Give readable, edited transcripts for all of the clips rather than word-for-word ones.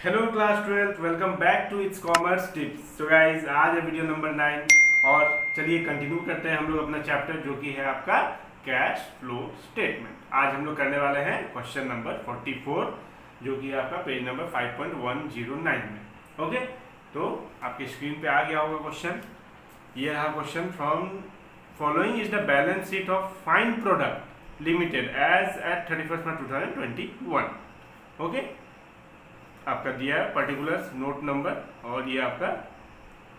Hello class 12th, welcome back to its commerce tips. तो guys आज है video number 9 और चलिए कंटिन्यू करते हैं हम लोग अपना चैप्टर जो कि है आपका कैश फ्लो स्टेटमेंट। आज हम लोग करने वाले हैं क्वेश्चन नंबर 44 जो कि है आपका पेज नंबर 5.109 में। ओके, तो आपकी स्क्रीन पे आ गया होगा क्वेश्चन। ये रहा question. From following is the balance sheet of fine product limited as at 31 March 2021। Okay, आपका दिया है पर्टिकुलर्स, नोट नंबर और ये आपका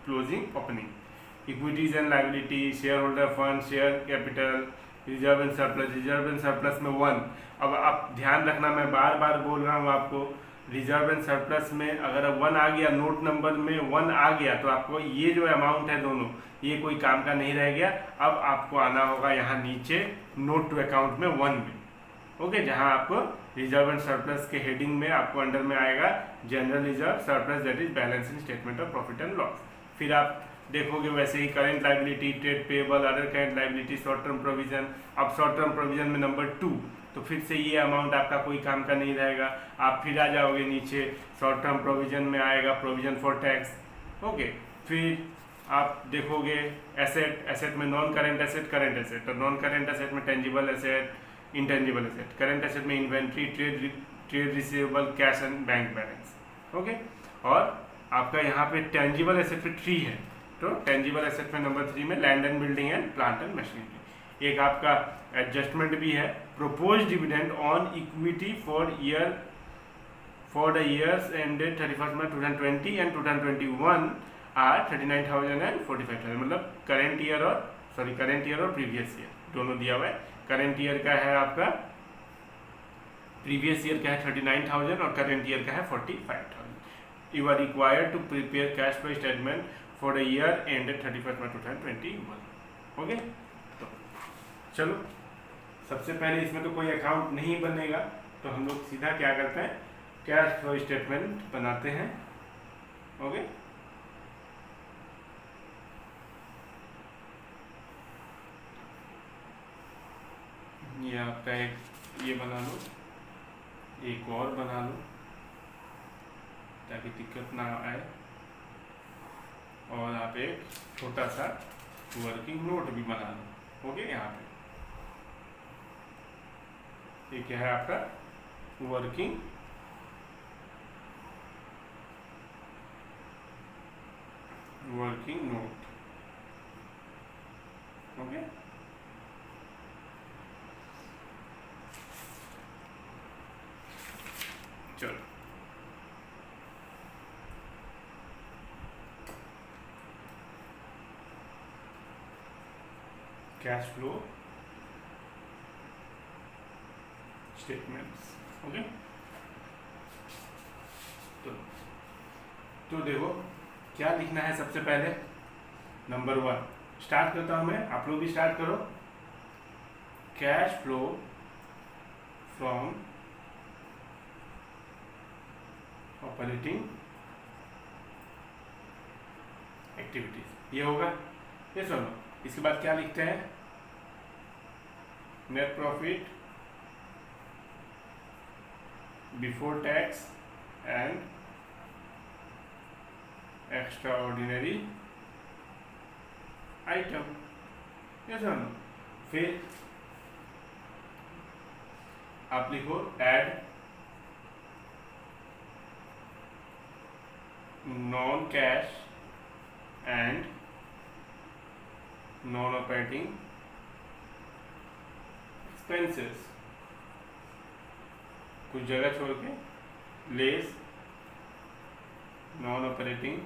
closing opening. Equities and liability, share holder fund, share capital, reserve and surplus. Reserve and surplus में 1। अब आप ध्यान रखना, मैं बार बार बोल रहा हूँ आपको, रिजर्व एंड सरप्लस में अगर 1 आ गया, नोट नंबर में 1 आ गया तो आपको ये जो अमाउंट है दोनों, ये कोई काम का नहीं रह गया। अब आपको आना होगा यहाँ नीचे नोट टू अकाउंट में 1 में। ओके, जहां आपको रिजर्व एंड सरप्लस के हेडिंग में आपको अंडर में आएगा general reserve surplus, that is balance in statement of profit and loss. फिर आप देखोगे वैसे ही current liability, trade payable, other current liability, short term provision. अब शॉर्ट टर्म प्रोविजन में नंबर 2, तो फिर से ये अमाउंट आपका कोई काम का नहीं रहेगा। आप फिर आ जाओगे नीचे, शॉर्ट टर्म प्रोविजन में आएगा प्रोविजन फॉर टैक्स। ओके, फिर आप देखोगे एसेट, एसेट में non current asset, current asset, और नॉन करेंट एसेट में tangible asset, intangible asset. Current asset में inventory, trade receivable, cash and bank balance. Okay, और आपका यहाँ पे टेंजिबल एसेट पे 3 है, तो टेंजिबल एसेट में नंबर 3 में land and building and plant and machinery. एक आपका एडजस्टमेंट भी है, propose dividend on equity for the years ended 31 March 2020 and 2021 are 39,000 and 45,000। मतलब करेंट ईयर और प्रीवियस ईयर दोनों दिया हुआ है। करेंट ईयर का है आपका, प्रीवियस ईयर का है 39,000 और करेंट ईयर का है 45,000। You are required to prepare cash flow statement for the year ended 31 March 2021। Okay, तो चलो सबसे पहले इसमें तो कोई अकाउंट नहीं बनेगा, तो हम लोग सीधा क्या करते हैं, कैश फ्लो स्टेटमेंट बनाते हैं। ओके, ये आपका एक ये बना लो, एक और बना लो ताकि दिक्कत ना आए, और आप एक छोटा सा वर्किंग नोट भी बना लो। ओके, यहाँ पे ये क्या है आपका वर्किंग नोट। ओके, चलो कैश फ्लो स्टेटमेंट्स। ओके, तो देखो क्या लिखना है। सबसे पहले नंबर 1 स्टार्ट करता हूं मैं, आप लोग भी स्टार्ट करो। Cash flow from operating activities, ये होगा। ये सुनो, इसके बाद क्या लिखते हैं, net profit before tax and extra ordinary item. ये सुनो, फिर आप लिखो add non cash and non operating expenses, कुछ जगह छोड़ के लेस नॉन ऑपरेटिंग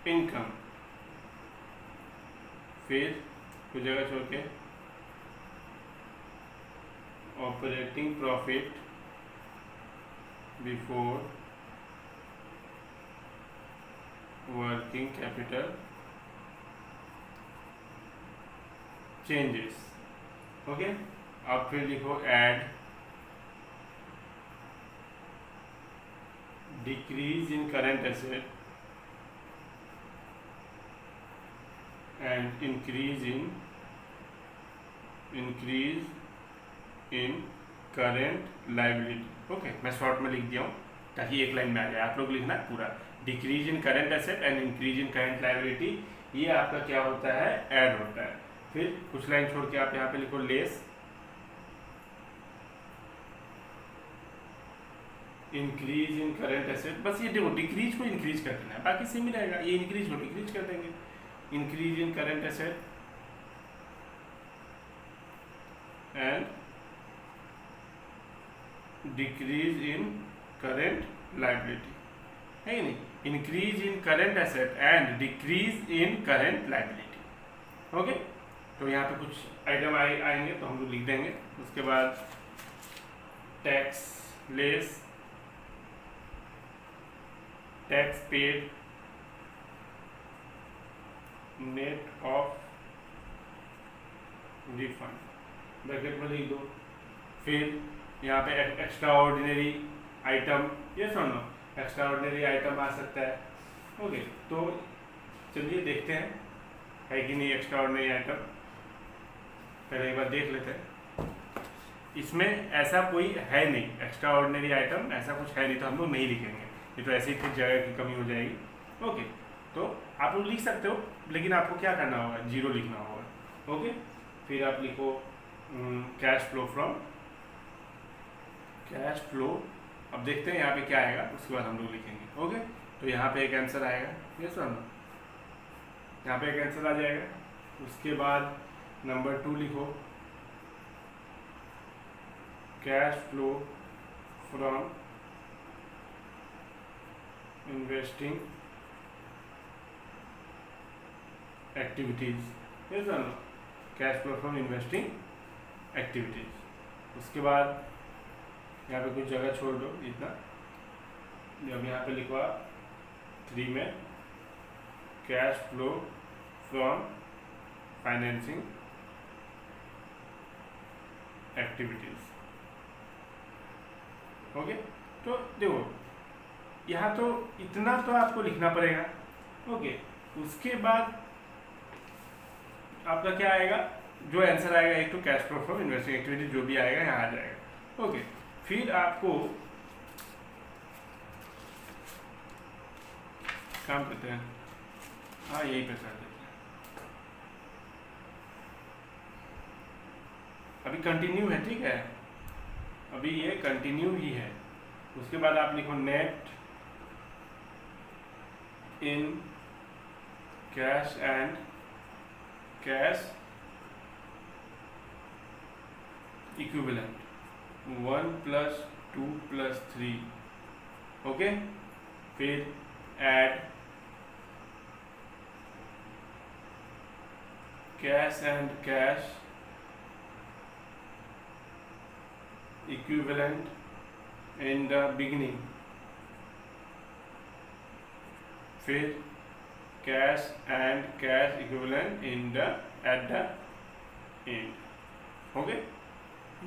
इनकम, फिर कुछ जगह छोड़ के operating profit before working capital changes. Okay, अब फिर लिखो add decrease in current asset and increase in current liability. Okay, मैं शॉर्ट में लिख दिया हूँ, ताकि एक लाइन में आ जाए। आप लोग लिखना पूरा, decrease in current asset and increase in current liability, ये आपका क्या होता है, ऐड होता है। फिर कुछ लाइन छोड़ के आप यहाँ पे लिखो less increase in current asset, बस ये देखो डिक्रीज को इंक्रीज कर देना है, बाकी सेम ही रहेगा, ये इंक्रीज को डिक्रीज कर देंगे। Increase in current asset and decrease in current liability, है कि नहीं, increase in current asset and decrease in current liability. Okay, तो यहाँ पे कुछ आइटम आएंगे तो हम लोग लिख देंगे। उसके बाद tax less tax paid net of refund, bracket में लिख दो। फिर यहाँ पे एक्स्ट्रा ऑर्डिनरी आइटम, ये सुनो, एक्स्ट्रा ऑर्डिनरी आइटम आ सकता है। ओके, तो चलिए देखते हैं है कि नहीं एक्स्ट्रा ऑर्डिनरी आइटम, पहले एक बार देख लेते हैं। इसमें ऐसा कोई है नहीं, एक्स्ट्रा ऑर्डिनरी आइटम ऐसा कुछ है नहीं, तो हम लोग नहीं लिखेंगे, ये तो ऐसे ही कुछ जगह की कमी हो जाएगी। ओके, तो आप लोग लिख सकते हो, लेकिन आपको क्या करना होगा, जीरो लिखना होगा। ओके, फिर आप लिखो cash flow from cash flow. अब देखते हैं यहाँ पे क्या आएगा, उसके बाद हम लोग लिखेंगे। ओके, तो यहाँ पे एक आंसर आएगा, ये सुनो, यहाँ पे एक आंसर आ जाएगा। उसके बाद नंबर 2 लिखो cash flow from investing activities, ये सुनो, cash flow from investing activities. उसके बाद यहाँ पे कुछ जगह छोड़ दो इतना, जब यहाँ पे लिखवा 3 में cash flow from financing activities. Okay, तो देखो यहाँ तो इतना तो आपको लिखना पड़ेगा। ओके, उसके बाद आपका क्या आएगा, जो आंसर आएगा, एक तो cash flow from investing activity जो भी आएगा यहाँ आ जाएगा। ओके, फिर आपको काम करते हैं, हाँ यही पे कर देते हैं, अभी कंटिन्यू है, ठीक है, अभी ये कंटिन्यू ही है। उसके बाद आप लिखो net in cash and cash equivalent 1 + 2 + 3। Okay, फिर add cash and cash equivalent in the beginning, फिर cash and cash equivalent in the at the end. Okay,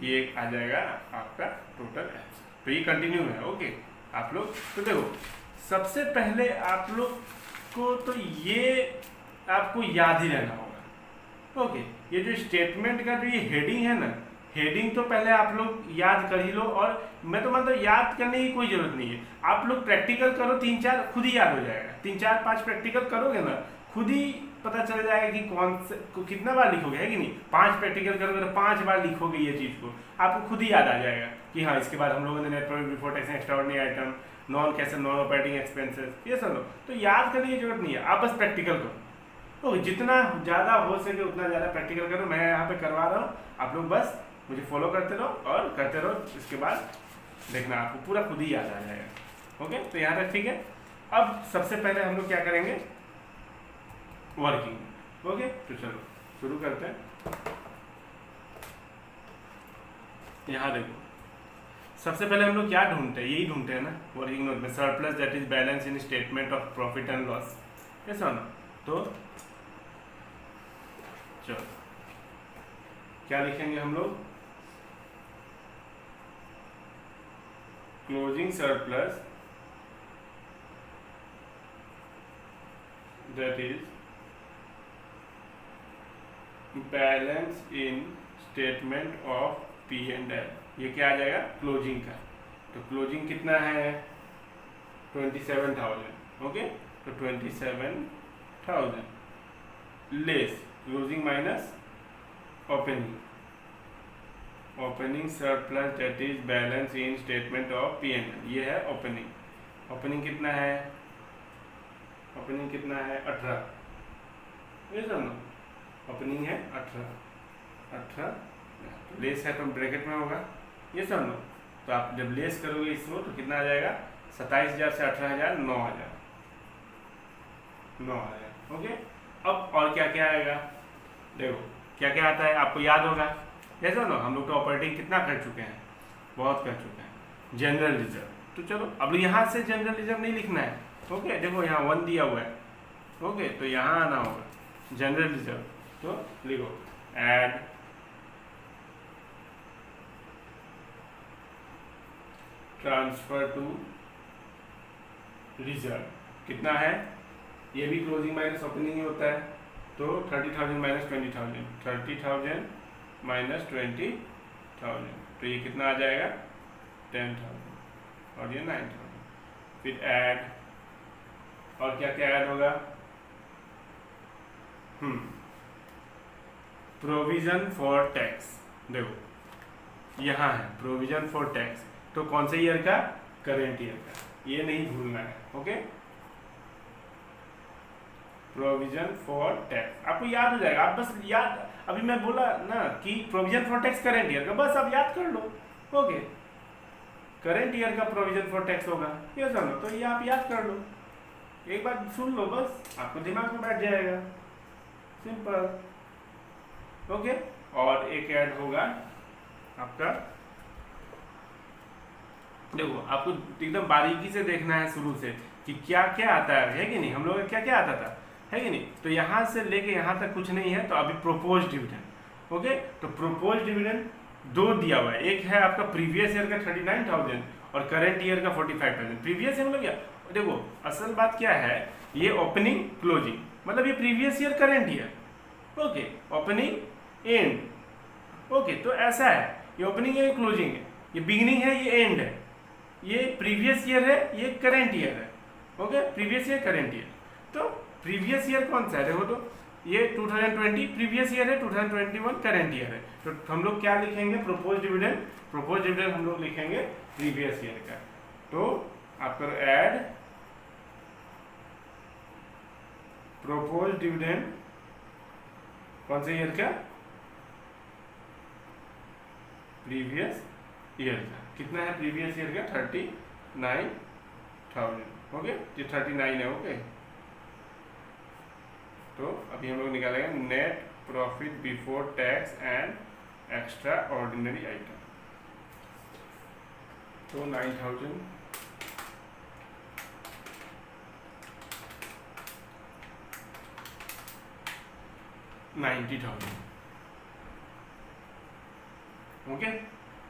ये आ जाएगा आपका टोटल आंसर। तो ये कंटिन्यू है। ओके, आप लोग तो देखो, सबसे पहले आप लोग को तो ये आपको याद ही रहना होगा। ओके, ये जो स्टेटमेंट का जो ये हेडिंग है ना, हेडिंग तो पहले आप लोग याद कर ही लो, और मैं तो मतलब याद करने की कोई जरूरत नहीं है, आप लोग प्रैक्टिकल करो, 3-4 खुद ही याद हो जाएगा। 3-4-5 प्रैक्टिकल करोगे ना, खुद ही पता चल जाएगा कि कौन से कितना बार लिखोगे, है कि नहीं। 5 प्रैक्टिकल करोगे तो 5 बार लिखोगे ये चीज़ को, आपको खुद ही याद आ जाएगा कि हाँ, इसके बाद हम लोगों ने net profit before tax extra ordinary item, non cash non operating expenses, ये सब लो। तो याद करने की जरूरत नहीं है, आप बस प्रैक्टिकल करो। तो जितना ज़्यादा हो सके उतना ज़्यादा प्रैक्टिकल करो, मैं यहाँ पे करवा रहा हूँ, आप लोग बस मुझे फॉलो करते रहो और करते रहो, इसके बाद देखना आपको पूरा खुद ही याद आ जाएगा। ओके, तो यहाँ तक ठीक है। अब सबसे पहले हम लोग क्या करेंगे, वर्किंग। ओके, तो चलो शुरू करते हैं। यहाँ देखो, सबसे पहले हम लोग क्या ढूंढते हैं, यही ढूंढते हैं ना वर्किंग नोट में, surplus that is balance in statement of profit and loss, ऐसा ना। तो चलो क्या लिखेंगे हम लोग, closing surplus that is balance in statement of P&L, ये क्या आ जाएगा, क्लोजिंग का। तो क्लोजिंग कितना है, 27,000। ओके, तो 27,000 less closing minus opening surplus that is balance in statement of P&L। ये है ओपनिंग कितना है 18, ये समझो ओपनिंग है 18 लेस है तो ब्रैकेट में होगा, ये समझो। तो आप जब लेस करोगे इसको तो कितना आ जाएगा 27,000 से 18,000 9,000। ओके, अब और क्या क्या आएगा देखो, क्या क्या आता है आपको याद होगा, ऐसा ना हम लोग तो ऑपरेटिंग कितना कर चुके हैं, बहुत कर चुके हैं। जनरल रिजर्व, तो चलो अब यहाँ से जनरल रिजर्व नहीं लिखना है। ओके, देखो यहाँ 1 दिया हुआ है। ओके, तो यहाँ आना होगा जनरल रिजर्व, तो लिखो ऐड ट्रांसफर टू रिजर्व कितना है, ये भी क्लोजिंग माइनस ओपनिंग ही होता है। तो 30,000 माइनस 20,000, 30,000 माइनस 20,000, तो ये कितना आ जाएगा 10,000 और ये 9,000। फिर ऐड, और क्या क्या ऐड होगा, प्रोविजन फॉर टैक्स। देखो यहाँ है प्रोविजन फॉर टैक्स, तो कौन से ईयर का, करेंट ईयर का, ये नहीं भूलना है। ओके, प्रोविजन फॉर टैक्स आपको याद हो जाएगा, आप बस याद, अभी मैं बोला ना कि provision for tax current year का, बस आप याद कर लो। ओके, करेंट ईयर का प्रोविजन फॉर टैक्स होगा, ये समझो, तो ये आप याद कर लो, एक बार सुन लो, बस आपको दिमाग में बैठ जाएगा, सिंपल। ओके, और एक ऐड होगा आपका, देखो आपको एकदम बारीकी से देखना है शुरू से कि क्या क्या आता है कि नहीं, हम लोग क्या क्या आता था, है कि नहीं। तो यहाँ से लेके यहाँ तक कुछ नहीं है, तो अभी प्रोपोज डिविडेंड। ओके, तो प्रोपोज डिविडेंड 2 दिया हुआ है, एक है आपका प्रीवियस ईयर का 39,000 और करेंट ईयर का 45,000। प्रीवियस ईयर मतलब क्या, देखो असल बात क्या है, ये ओपनिंग क्लोजिंग, मतलब ये previous year current year, okay, opening and. Okay, तो ऐसा है, ये ओपनिंग है, ये क्लोजिंग है, ये बिगिनिंग है, ये एंड है, ये प्रीवियस ईयर है, ये करेंट ईयर है। Okay, previous year current year, तो प्रीवियस ईयर कौन सा है, देखो तो ये 2020 प्रीवियस ईयर है, 2021 करेंट ईयर है। तो हम लोग क्या लिखेंगे, प्रोपोज डिविडेंड हम लोग लिखेंगे प्रीवियस ईयर का। तो आप करो ऐड प्रोपोज डिविडेंड कौन से ईयर का, प्रीवियस ईयर का। कितना है प्रीवियस ईयर का, 39,000। ओके, ये 39 है। ओके, तो अभी हम लोग निकालेंगे net profit before tax and extra ordinary item. तो 9,000 90,000। ओके,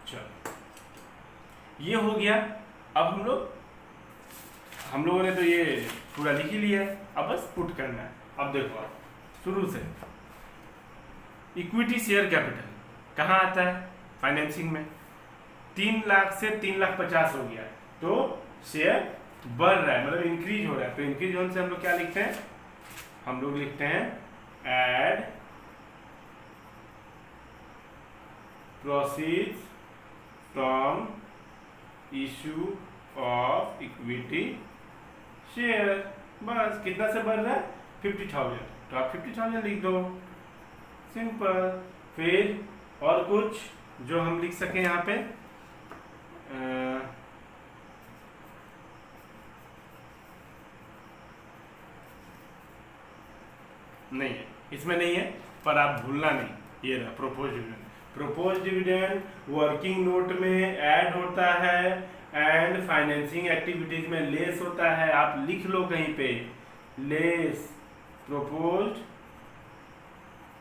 चलो ये हो गया। अब हम लोगों ने तो ये पूरा लिख ही लिया है, अब बस पुट करना है। अब देखो आप शुरू से, इक्विटी शेयर कैपिटल कहाँ आता है, फाइनेंसिंग में 3 लाख से 3,50,000 हो गया, तो शेयर बढ़ रहा है, मतलब इंक्रीज हो रहा है। तो इंक्रीज होने से हम लोग क्या लिखते हैं, हम लोग लिखते हैं add proceeds from issue of equity share. बस कितना से बढ़ रहा है, 50,000, तो आप 50,000 लिख दो, सिंपल। फिर और कुछ जो हम लिख सकें यहाँ पे, नहीं है, इसमें नहीं है, पर आप भूलना नहीं, ये रहा propose dividend. Propose dividend working note में ऐड होता है एंड फाइनेंसिंग एक्टिविटीज में लेस होता है। आप लिख लो कहीं पे, लेस प्रोपोज्ड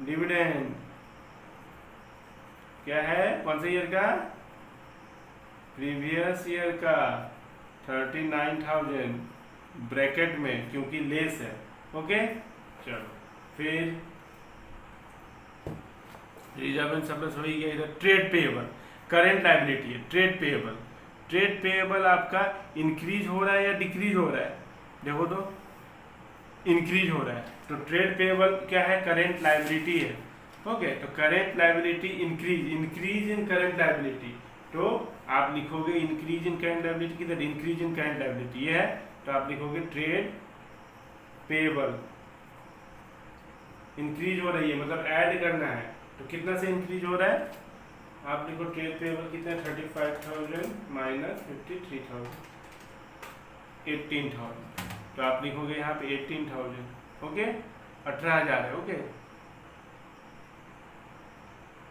डिविडेंड क्या है, कौन से ईयर का, प्रीवियस ईयर का 39,000 ब्रैकेट में, क्योंकि लेस है। ओके, चलो फिर रिजर्व एंड सरप्लस हो ही गया। इधर ट्रेड पेएबल, करेंट लायबिलिटी है ट्रेड पेएबल, ट्रेड पेएबल आपका इंक्रीज हो रहा है या डिक्रीज हो रहा है? देखो तो इंक्रीज हो रहा है। तो ट्रेड पेएबल क्या है? करेंट लायबिलिटी है। ओके, तो current liability increase in current liability, तो आप लिखोगे इंक्रीज इन करेंट लायबिलिटी, किधर? इंक्रीज इन करेंट लायबिलिटी ये है, तो आप लिखोगे ट्रेड पेएबल इंक्रीज हो रही है, मतलब ऐड करना है। तो कितना से इंक्रीज हो रहा है? आप लिखो ट्रेड पेएबल कितना? 35,000 माइनस 53,000, 18,000। तो आप लिखोगे यहाँ पे 18,000। ओके, 18,000 है। ओके,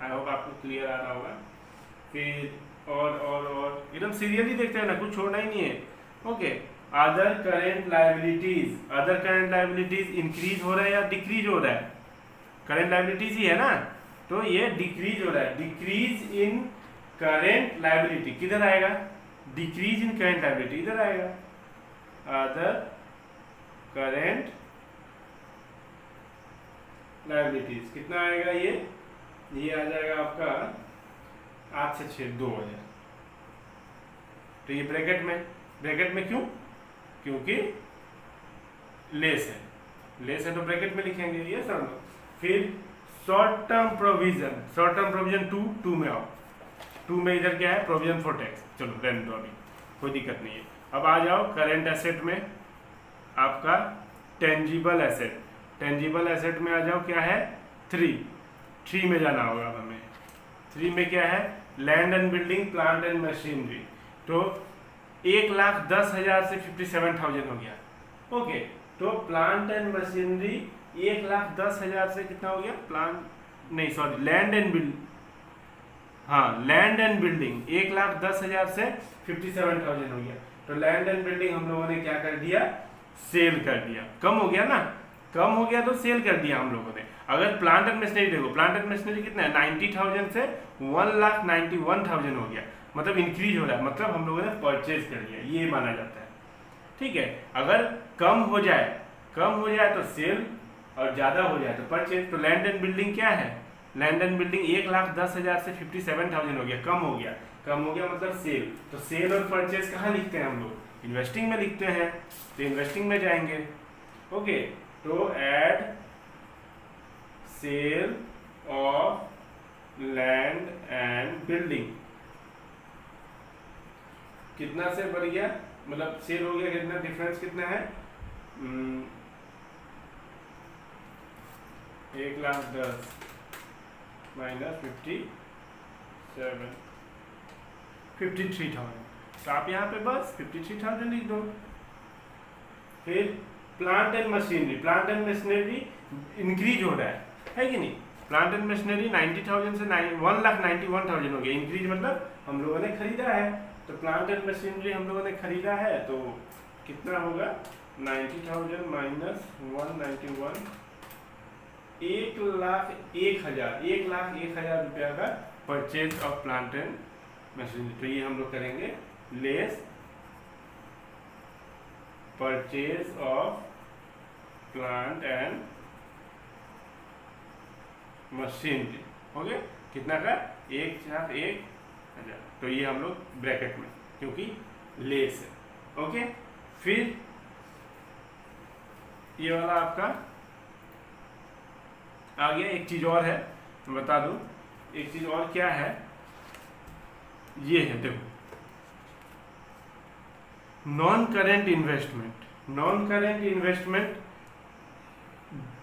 आई होप आपको क्लियर आ रहा होगा। फिर और एकदम सीरियसली देखते हैं ना, कुछ छोड़ना ही नहीं है। Okay, other current liabilities increase हो रहा है या डिक्रीज हो रहा है? करेंट लायबिलिटीज ही है ना, तो ये डिक्रीज हो रहा है। डिक्रीज इन करेंट लायबिलिटी किधर आएगा? डिक्रीज इन करेंट लायबिलिटी इधर आएगा। अदर करेंट लायबिलिटीज कितना आएगा? ये आ जाएगा आपका 8 से 6 2,000। तो ये ब्रैकेट में क्यों? क्योंकि लेस है तो ब्रैकेट में लिखेंगे, ये समझ। फिर शॉर्ट टर्म प्रोविजन 2 में आओ। 2 में इधर क्या है? Provision for tax. चलो रहने दो, अभी कोई दिक्कत नहीं है। अब आ जाओ करेंट एसेट में, आपका टेंजिबल एसेट में आ जाओ। क्या है? 3 में जाना होगा अब हमें। 3 में क्या है? Land and building, plant and machinery. तो 1,10,000 से 57,000 हो गया। ओके, तो प्लांट एंड मशीनरी 1,10,000 से कितना हो गया? लैंड एंड बिल्डिंग 1,10,000 से 57,000 हो गया। तो लैंड एंड बिल्डिंग हम लोगों ने क्या कर दिया? सेल कर दिया। कम हो गया ना, कम हो गया तो सेल कर दिया हम लोगों ने। अगर प्लांट एंड मशीनरी देखो, प्लांट एंड मशीनरी कितना है? 90,000 से 1,91,000 हो गया, मतलब इंक्रीज हो रहा है, मतलब हम लोगों ने परचेज कर लिया, ये माना जाता है। ठीक है, अगर कम हो जाए तो सेल और ज्यादा हो जाए तो परचेज। तो लैंड एंड बिल्डिंग क्या है? लैंड एंड बिल्डिंग 1,10,000 से 57,000 हो गया, कम हो गया मतलब सेल। तो सेल और परचेज कहाँ लिखते हैं हम लोग? इन्वेस्टिंग में लिखते हैं, तो इन्वेस्टिंग में जाएंगे। ओके, तो add sale of land and building कितना से बढ़ गया? मतलब सेल हो गया कितना? डिफरेंस कितना है? 1,10,000 माइनस 53,000। तो आप यहाँ पे बस 53,000 लिख दो। फिर प्लांट एंड मशीनरी इंक्रीज हो रहा है कि नहीं? प्लांट एंड मशीनरी 90,000 से 1,91,000 हो गया। इंक्रीज मतलब हम लोगों ने खरीदा है, तो प्लांट एंड मशीनरी हम लोगों ने खरीदा है, तो कितना होगा? 90,000 माइनस 191, 1,01,000 रुपया का purchase of plant and machinery. तो ये हम लोग करेंगे less purchase of plant and machinery. Okay, कितना का? 1,01,000। तो ये हम लोग ब्रैकेट में, क्योंकि लेस है। ओके, फिर ये वाला आपका आ गया। एक चीज और है, मैं बता दूं, एक चीज और क्या है? ये है, देखो, नॉन करेंट इन्वेस्टमेंट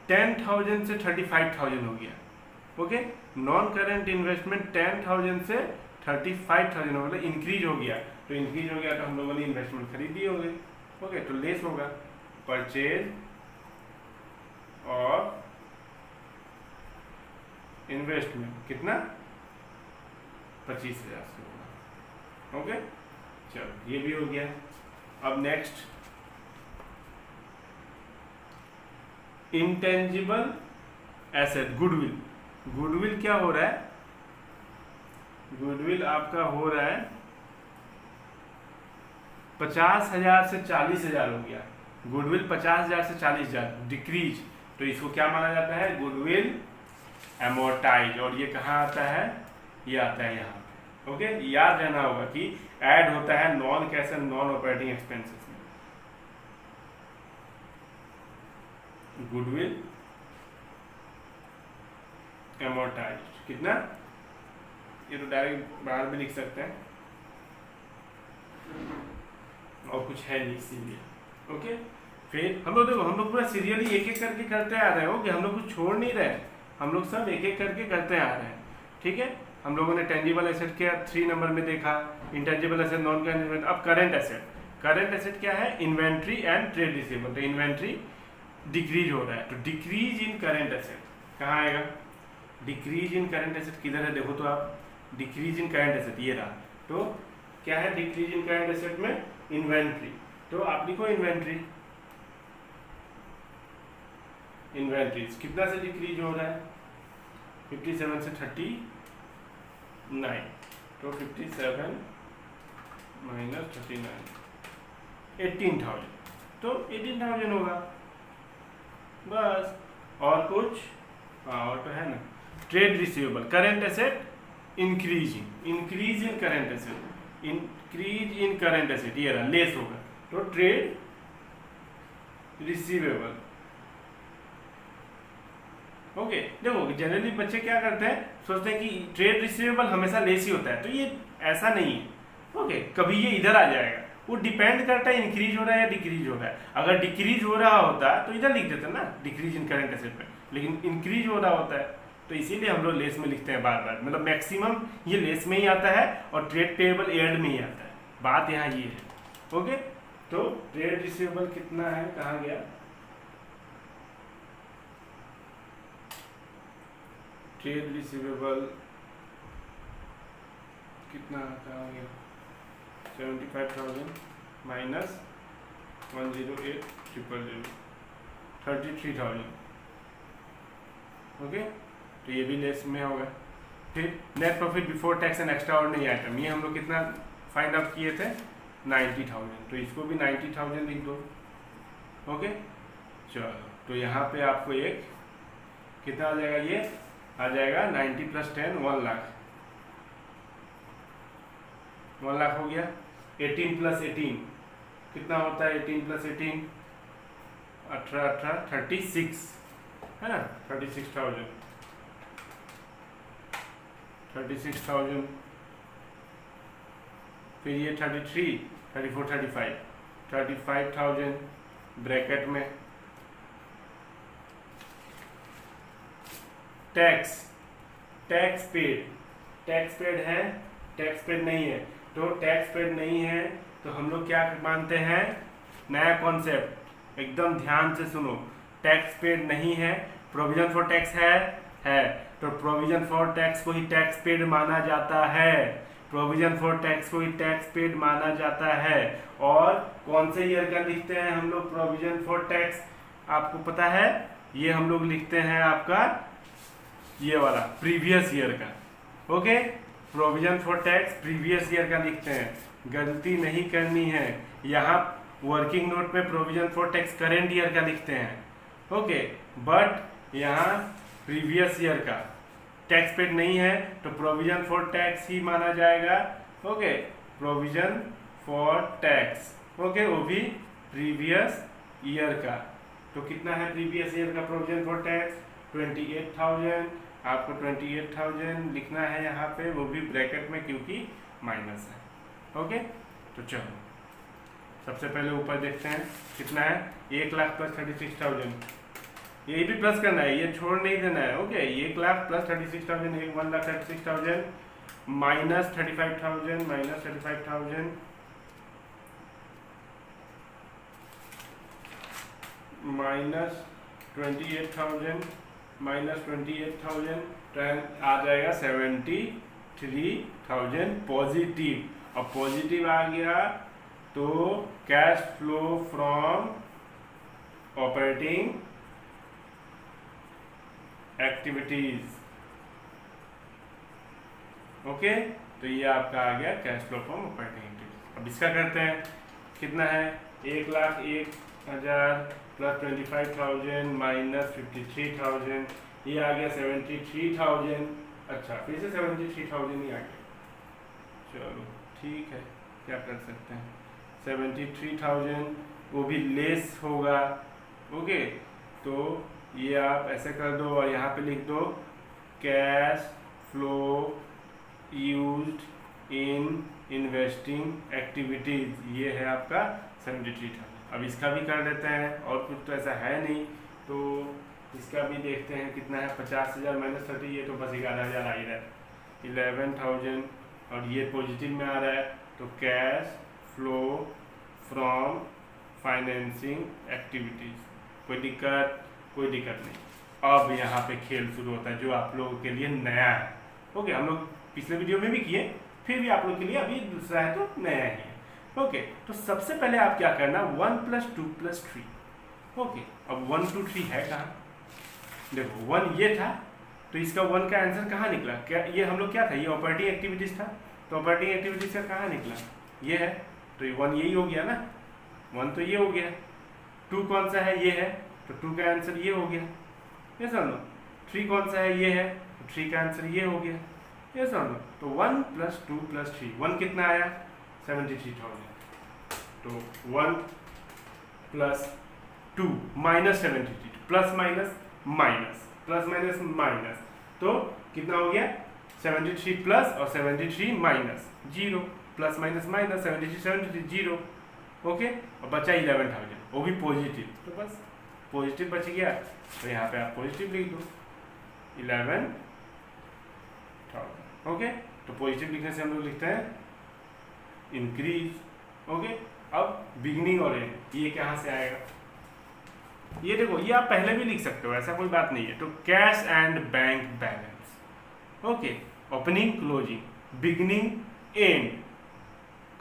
10,000 से 35,000 हो गया। ओके, नॉन करेंट इन्वेस्टमेंट 10,000 से 35,000 हो गया, इंक्रीज हो गया। तो इंक्रीज हो गया तो हम लोगों ने इन्वेस्टमेंट खरीदी होगी। ओके, तो लेस होगा परचेज और इन्वेस्टमेंट कितना? 25,000 से होगा। ओके, चलो ये भी हो गया। अब नेक्स्ट इंटेंजिबल एसेट, गुडविल क्या हो रहा है? गुडविल आपका हो रहा है 50,000 से 40,000 हो गया। गुडविल 50,000 से 40,000 डिक्रीज, तो इसको क्या माना जाता है? गुडविल एमोर्टाइज। और ये कहाँ आता है? ये आता है यहाँ पे। ओके, याद रहना होगा कि ऐड होता है non cash and non operating expenses में। गुडविल एमोर्टाइज्ड कितना, ये तो डायरेक्ट बाहर भी लिख सकते हैं और कुछ है नहीं इसीलिए। ओके, फिर हम लोग देखो, हम लोग पूरा सीरियली एक एक करके करते आ रहे हो कि हम लोग कुछ छोड़ नहीं रहे, हम लोग सब एक एक करके करते आ रहे हैं। ठीक है, हम लोगों ने टेंजिबल एसेट क्या 3 नंबर में देखा, इंटेंजिबल एसेट, नॉन कैश। अब करंट एसेट, करंट एसेट क्या है, इन्वेंट्री एंड ट्रेड रिसीवेबल। तो इन्वेंट्री डिक्रीज हो रहा है, तो डिक्रीज इन करंट एसेट कहाँ आएगा, डिक्रीज इन करंट एसेट किधर है, देखो तो आप, डिक्रीज इन करंट एसेट ये रहा। तो क्या है डिक्रीज इन करंट एसेट में, इन्वेंट्री। तो आप लिखो इन्वेंट्री, इन्वेंट्रीज कितना से डिक्रीज हो रहा है, 57 से 39, तो 57 माइनस 39 18,000, तो 18,000 होगा बस, और कुछ और तो है ना। Trade receivable, current asset increasing, increase in current asset, increase in current asset ये रहा, लेस होगा, तो ट्रेड रिसीवेबल। ओके, देखो जनरली बच्चे क्या करते हैं, सोचते हैं कि ट्रेड रिसीवेबल हमेशा लेस ही होता है, तो ये ऐसा नहीं है। ओके, कभी ये इधर आ जाएगा, वो डिपेंड करता है इंक्रीज हो रहा है या डिक्रीज हो रहा है। अगर डिक्रीज हो रहा होता तो इधर लिख देते ना, डिक्रीज इन करंट एसेट में, लेकिन इंक्रीज हो रहा होता है, तो इसीलिए हम लोग लेस में लिखते हैं बार बार, मतलब मैक्सिमम ये लेस में ही आता है और ट्रेड पेएबल एड में ही आता है, बात यहाँ ये है। ओके, तो ट्रेड रिसीवेबल कितना है, कहाँ गया, ट्रेड रिसीवेबल कितना कहाँ गया, 75,000 माइनस 108,000 33,000। ओके, तो ये भी लेस में होगा। फिर net profit before tax and extra ordinary item, ये हम लोग कितना फाइंड आउट किए थे, 90,000, तो इसको भी 90,000 लिख दो। ओके, चलो, तो यहाँ पे आपको एक कितना आ जाएगा, ये आ जाएगा 90 + 10 1 लाख, 1 लाख हो गया। 18 + 18 कितना होता है, 18 + 18 18 36 है ना, 36,000 36,000। फिर ये 33 34 35 35,000 ब्रैकेट में। Tax, tax paid, tax paid है, टैक्स पेड नहीं है, तो टैक्स पेड नहीं है तो हम लोग क्या मानते हैं, नया कॉन्सेप्ट एकदम ध्यान से सुनो, टैक्स पेड नहीं है, प्रोविजन फॉर टैक्स है, तो प्रोविजन फॉर टैक्स को ही टैक्स पेड माना जाता है, प्रोविजन फॉर टैक्स को ही टैक्स पेड माना जाता है। और कौन से ईयर का लिखते हैं हम लोग प्रोविजन फॉर टैक्स, आपको पता है, ये हम लोग लिखते हैं आपका ये वाला प्रीवियस ईयर का। Okay, provision for tax previous year का लिखते हैं, गलती नहीं करनी है। यहाँ वर्किंग नोट में provision for tax current year का लिखते हैं, ओके, बट यहाँ प्रीवियस ईयर का टैक्स पेड नहीं है तो प्रोविजन फॉर टैक्स ही माना जाएगा। Okay, provision for tax, okay, वो भी प्रीवियस ईयर का। तो कितना है प्रीवियस ईयर का प्रोविजन फॉर टैक्स, 28,000। आपको 28,000 लिखना है यहाँ पे, वो भी ब्रैकेट में क्योंकि माइनस है। ओके, तो चलो सबसे पहले ऊपर देखते हैं कितना है, 1 लाख + 36,000, ये भी प्लस करना है, ये छोड़ नहीं देना है। Okay, 1 lakh + 36,000, 1,36,000 minus 35,000 minus 35,000 minus 28,000 minus 28,000, तो आ जाएगा 73,000 पॉजिटिव। अब पॉजिटिव आ गया तो cash flow from operating activities. Okay, तो ये आपका आ गया cash flow from operating activities. अब इसका करते हैं, कितना है, 1,01,000 + 25,000 माइनस 53,000, ये आ गया 73,000। अच्छा, फिर से 73,000 ही आ गया। चलो ठीक है, क्या कर सकते हैं, 73,000 वो भी लेस होगा। ओके, तो ये आप ऐसे कर दो और यहाँ पे लिख दो cash flow used in investing activities, ये है आपका 73,000। अब इसका भी कर देते हैं, और कुछ तो ऐसा है नहीं, तो इसका भी देखते हैं कितना है, 50,000 माइनस 30, ये तो बस 11,000 आ ही रहा है, 11,000, और ये पॉजिटिव में आ रहा है, तो cash flow from financing activities. कोई दिक्कत? कोई दिक्कत नहीं। अब यहाँ पे खेल शुरू होता है जो आप लोगों के लिए नया है। ओके, हम लोग पिछले वीडियो में भी किए, फिर भी आप लोग के लिए अभी दूसरा है तो नया ही है। ओके, तो सबसे पहले आप क्या करना, 1 + 2 + 3। ओके, अब 1 2 3 है कहाँ, देखो 1 ये था, तो इसका 1 का आंसर कहाँ निकला, क्या ये हम लोग क्या था, ये ऑपरेटिंग एक्टिविटीज था, तो ऑपरेटिंग एक्टिविटीज का कहाँ निकला, ये है, तो ये 1 यही हो गया ना, 1 तो ये हो गया। 2 कौन सा है, ये है, तो 2 का आंसर ये हो गया, ये समझो। 3 कौन सा है, ये है, तो 3 का आंसर ये हो गया, ये समझो। तो 1 + 2 + 3, 1 कितना आया, 73,000, तो 1 + 2 - 73, plus minus minus, plus minus minus, तो कितना हो गया, 73 प्लस और 73 minus, 0, plus minus minus, 73 73 0। Okay, और बचा 11,000, वो भी पॉजिटिव, तो बस पॉजिटिव बच गया, तो यहाँ पे आप पॉजिटिव लिख दो 11,000। ओके, तो पॉजिटिव लिखने से हम लोग लिखते हैं इंक्रीज। ओके, अब बिगनिंग और एंड, ये कहाँ से आएगा, ये देखो, ये आप पहले भी लिख सकते हो, ऐसा कोई बात नहीं है। तो cash and bank balance, okay, opening closing beginning and,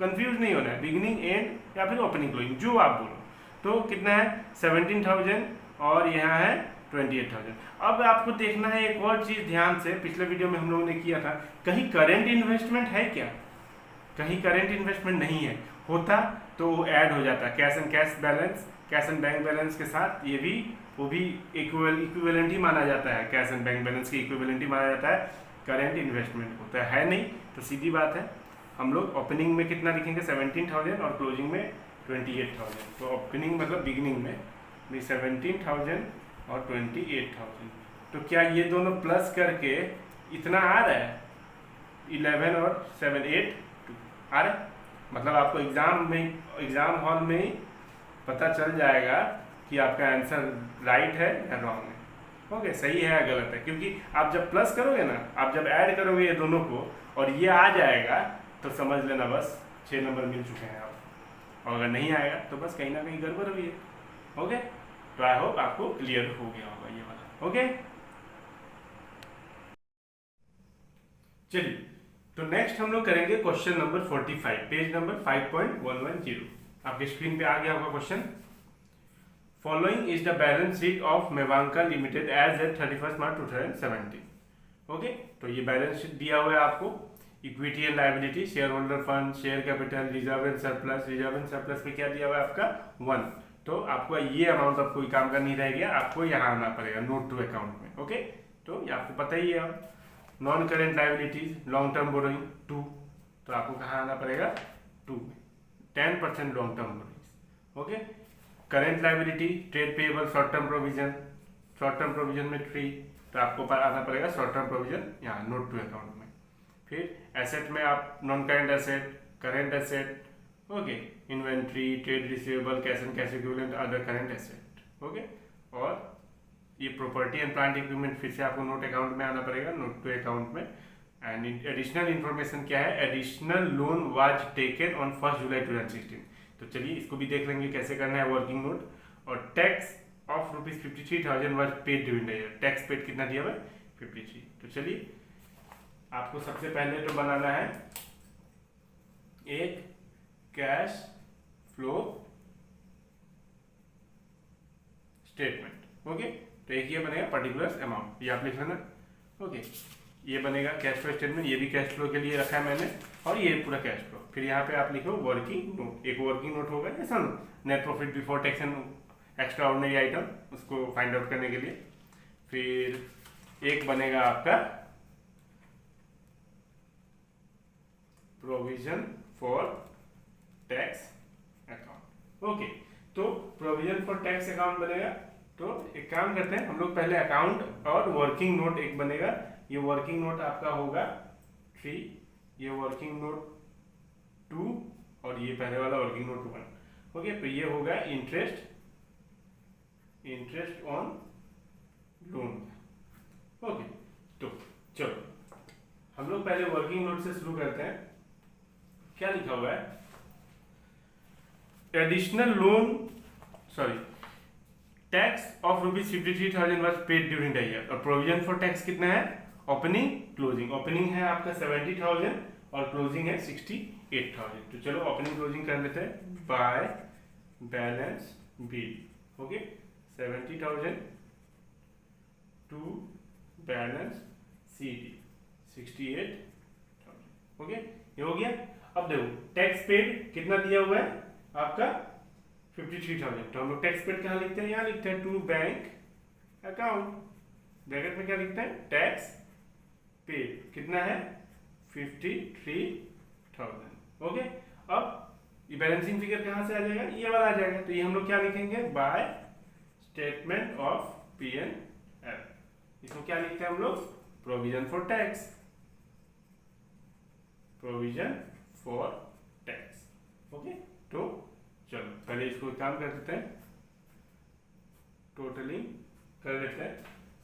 confuse नहीं होना है, बिगनिंग एंड या फिर ओपनिंग क्लोजिंग जो आप बोलो। तो कितना है, 17,000 और यहाँ है 28,000। अब आपको देखना है एक और चीज ध्यान से, पिछले वीडियो में हम लोगों ने किया था, कहीं करेंट इन्वेस्टमेंट है क्या, कहीं करेंट इन्वेस्टमेंट नहीं है, होता तो वो ऐड हो जाता cash and cash balance, cash and bank balance के साथ, ये भी वो भी इक्विवेलेंट ही माना जाता है, कैश एंड बैंक बैलेंस की इक्विवेलेंट ही माना जाता है, करेंट इन्वेस्टमेंट होता है नहीं, तो सीधी बात है, हम लोग ओपनिंग में कितना लिखेंगे, 17,000 और क्लोजिंग में 28,000। तो ओपनिंग मतलब बिगिनिंग में 17,000 और 28,000, तो क्या ये दोनों प्लस करके इतना आ रहा है, 11 और 7 8 आ रहा है, मतलब आपको एग्जाम हॉल में ही पता चल जाएगा कि आपका आंसर राइट है या रॉन्ग है। ओके, सही है या गलत है, क्योंकि आप जब प्लस करोगे ना, आप जब ऐड करोगे ये दोनों को और ये आ जाएगा, तो समझ लेना बस 6 नंबर मिल चुके हैं आप, और अगर नहीं आएगा तो बस कहीं ना कहीं गड़बड़ हुई है। ओके, तो आई होप आपको क्लियर हो गया होगा ये वाला। ओके, चलिए, तो नेक्स्ट हम लोग करेंगे क्वेश्चन नंबर 45, पेज नंबर 5.110। आपके स्क्रीन पे आ गया होगा question. Following is the balance sheet of Mevanka limited as at 31 March 2017। Okay, तो ये बैलेंस शीट दिया हुआ है आपको, equity and liability, share holder fund, share capital, reserve and surplus, reserve and surplus पे क्या दिया हुआ है आपका 1, तो आपको ये अमाउंट अब कोई काम का नहीं रह गया, आपको यहाँ आना पड़ेगा नोट टू अकाउंट में। ओके, तो ये आपको पता ही है। अब non current liabilities, long term borrowing 2, तो आपको कहाँ आना पड़ेगा 2 में, 10% long term borrowing. Okay, current liability, trade payable, short term provision में 3, तो आपको आना पड़ेगा शॉर्ट टर्म प्रोविजन यहाँ नोट टू अकाउंट में। फिर एसेट में आप non current asset, current asset, okay, inventory, trade receivable, cash and cash equivalent, other current asset. Okay, और ये प्रॉपर्टी एंड प्लांट इक्विपमेंट फिर से आपको नोट अकाउंट में आना पड़ेगा, नोट टू अकाउंट में। एंड एडिशनल इन्फॉर्मेशन क्या है, additional loan was taken on 1 जुलाई 2016। तो चलिए इसको भी देख लेंगे कैसे करना है, वर्किंग नोट। और tax of ₹53,000 was paid during the year, tax paid कितना दिया हुआ है 53। तो चलिए आपको सबसे पहले तो बनाना है एक कैश फ्लो स्टेटमेंट। ओके, तो एक ये बनेगा पर्टिकुलर अमाउंट, ये आप लिख लेना। ओके, ये बनेगा कैश फ्लो स्टेटमेंट, ये भी कैश फ्लो के लिए रखा है मैंने, और ये पूरा कैश फ्लो। फिर यहाँ पे आप लिखो वर्किंग नोट, एक वर्किंग नोट होगा ऐसा net profit before tax and extra ordinary item, उसको फाइंड आउट करने के लिए। फिर एक बनेगा आपका provision for tax account. Okay, तो प्रोविजन फॉर टैक्स अकाउंट बनेगा। तो एक काम करते हैं हम लोग, पहले अकाउंट और वर्किंग नोट एक बनेगा। ये वर्किंग नोट आपका होगा 3, ये वर्किंग नोट 2 और ये पहले वाला वर्किंग नोट 1। ओके, तो ये होगा इंटरेस्ट ऑन लोन। ओके, तो चलो हम लोग पहले वर्किंग नोट से शुरू करते हैं। क्या लिखा हुआ है? Additional loan tax of ₹53,000 was paid during the year. और प्रोविजन फॉर टैक्स कितना है? Opening closing. ओपनिंग है आपका 70,000 और क्लोजिंग है 68,000। तो चलो ओपनिंग क्लोजिंग कर लेते हैं by balance bill. Okay, 70,000 to balance CD 68,000। Okay, ये हो गया। अब देखो टैक्स पेड कितना दिया हुआ है आपका 53,000। तो हम लोग टैक्स पेड कहाँ लिखते हैं? यहाँ लिखते हैं टू बैंक अकाउंट। ब्रैकेट में क्या लिखते हैं? टैक्स पेड कितना है? 53,000। ओके, अब ये बैलेंसिंग फिगर कहाँ से आ जाएगा? ये वाला आ जाएगा। तो ये हम लोग क्या लिखेंगे? By statement of P&L। इसको क्या लिखते हैं हम लोग? Provision for tax. Provision for tax. Okay, तो चलो पहले इसको काम कर देते हैं, टोटलिंग कर लेते हैं,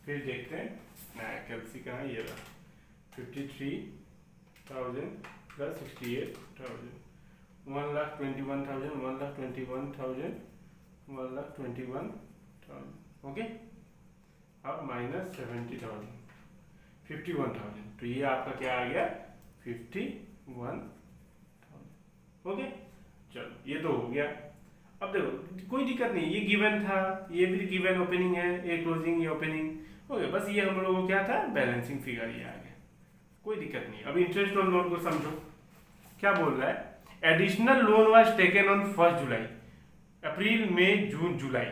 फिर देखते हैं नया कैलसी कहाँ है। ये रहा 53,000 प्लस 68,000, 1,21,000, 1,21,000, 1,21,000। ओके, अब माइनस 70,000, 51,000। तो ये आपका क्या आ गया? 51,000। ओके, चलो ये तो हो गया। अब देखो कोई दिक्कत नहीं, ये गिवन था, ये भी गिवन ओपनिंग है, ये क्लोजिंग, ये ओपनिंग। ओके, बस ये हम लोगों को क्या था? बैलेंसिंग फिगर ये आ गया, कोई दिक्कत नहीं। अब इंटरेस्ट ऑन लोन को समझो, क्या बोल रहा है? Additional loan was taken on 1 July. अप्रैल मई जून जुलाई,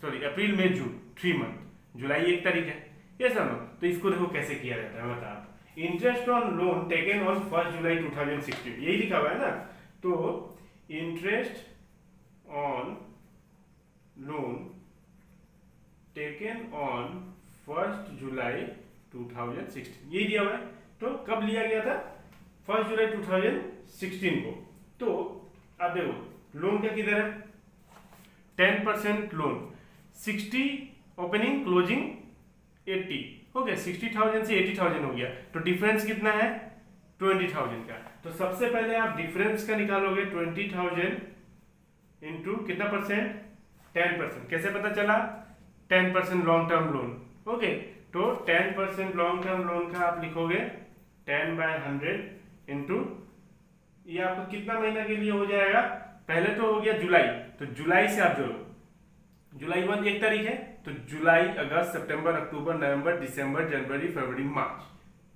अप्रैल मई जून 3 मंथ। जुलाई 1 तारीख है, ये समझो। तो इसको देखो कैसे किया जाता है, बता। Interest on loan taken on 1 जुलाई 2016, यही लिखा हुआ है ना। तो interest on loan taken on 1 जुलाई 2016, यही दिया हुआ है। तो कब लिया गया था? 1 जुलाई 2016 को। तो अब देखो लोन का किधर है? 10% लोन, 60 ओपनिंग क्लोजिंग 80। हो गया, 60,000 से 80,000 हो गया। तो डिफरेंस कितना है? 20,000 का। तो सबसे पहले आप डिफरेंस का निकालोगे 20,000 इंटू कितना परसेंट? 10%। कैसे पता चला? 10% लॉन्ग टर्म लोन। ओके, तो 10% लॉन्ग टर्म लोन का आप लिखोगे 10/100 इंटू, ये आपको कितना महीना के लिए हो जाएगा? पहले तो हो गया जुलाई, तो जुलाई से आप जोड़ो, जुलाई 1 तारीख है, तो जुलाई, अगस्त, सितंबर, अक्टूबर, नवंबर, दिसंबर, जनवरी, फरवरी, मार्च,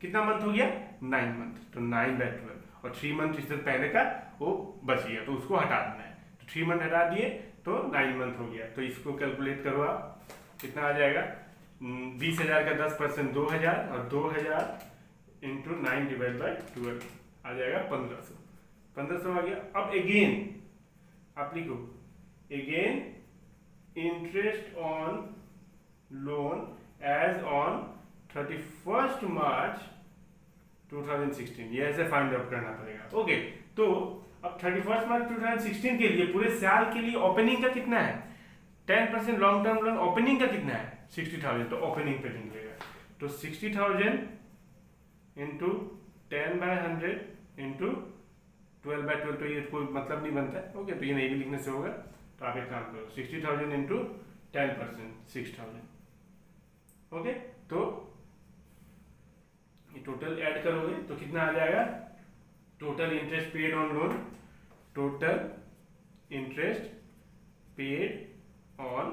कितना मंथ हो गया? 9 मंथ। तो 9/12 और 3 मंथ इससे पहले का वो बच गया, तो उसको हटा देना है। तो 3 मंथ हटा दिए तो 9 मंथ हो गया। तो इसको कैलकुलेट करो आप, कितना आ जाएगा? 20,000 का 10% 2,000 और 2,000 इंटू 9/12 आ जाएगा 1,500। 1,500 आ गया। अब अगेन आप लिखो, again interest on loan as on 31 March 2016, ये ऐसे फाइंड आउट करना पड़ेगा। ओके, तो अब 31 मार्च 2016 के लिए पूरे साल के लिए ओपनिंग का कितना है? 10% लॉन्ग टर्म लोन ओपनिंग का कितना है? 60,000। तो ओपनिंग पे लिखेगा, तो 60,000 इंटू 10/100 इंटू 12/12, तो ये कोई मतलब नहीं बनता है। ओके, तो ये नहीं भी लिखने से होगा। तो आप एक काम करो, 60,000 इंटू 10% 6,000। ओके, तो ये टोटल ऐड करोगे तो कितना आ जाएगा? Total interest paid on loan, total interest paid on